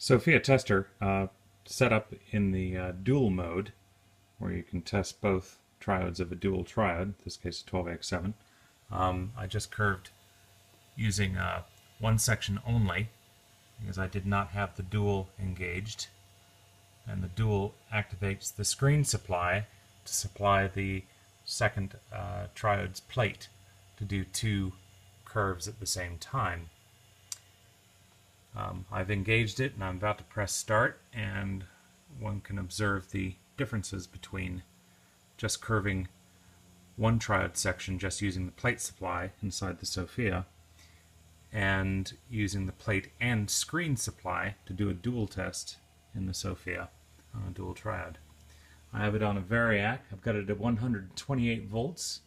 Sophia tester set up in the dual mode, where you can test both triodes of a dual triode, in this case a 12AX7. I just curved using one section only because I did not have the dual engaged, and the dual activates the screen supply to supply the second triode's plate to do two curves at the same time. I've engaged it and I'm about to press start, and one can observe the differences between just curving one triode section just using the plate supply inside the Sophia and using the plate and screen supply to do a dual test in the Sophia on a dual triode. I have it on a variac. I've got it at 128 volts.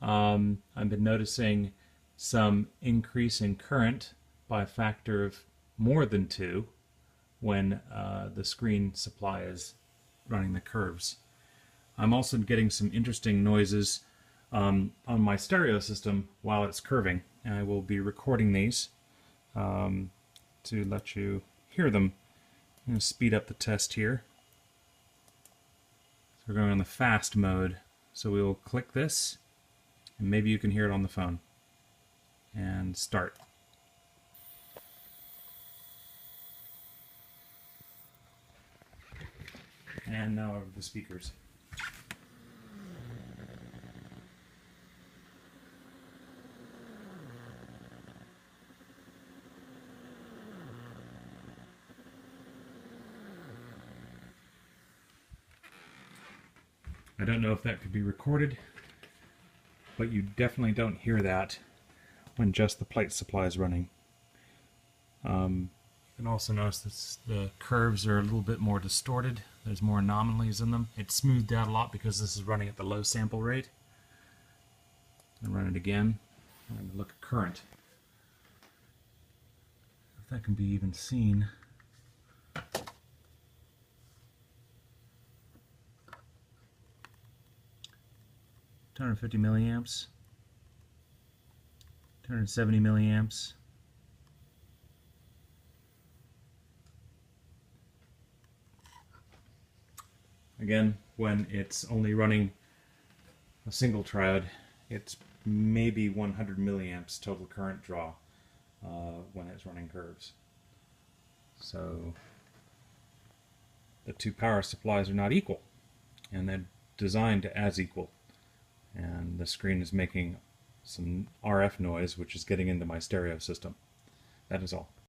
I've been noticing some increase in current by a factor of more than 2 when the screen supply is running the curves. I'm also getting some interesting noises on my stereo system while it's curving, and I will be recording these to let you hear them. I'm going to speed up the test here. So we're going on the fast mode, so we will click this, and maybe you can hear it on the phone. And start. And now over the speakers. I don't know if that could be recorded, but you definitely don't hear that when just the plate supply is running. You can also notice that the curves are a little bit more distorted. There's more anomalies in them. It's smoothed out a lot because this is running at the low sample rate. And run it again. And look at current. If that can be even seen. 250 milliamps. 270 milliamps. Again, when it's only running a single triode, it's maybe 100 milliamps total current draw when it's running curves. So the two power supplies are not equal, and they're designed as equal. And the screen is making some RF noise, which is getting into my stereo system. That is all.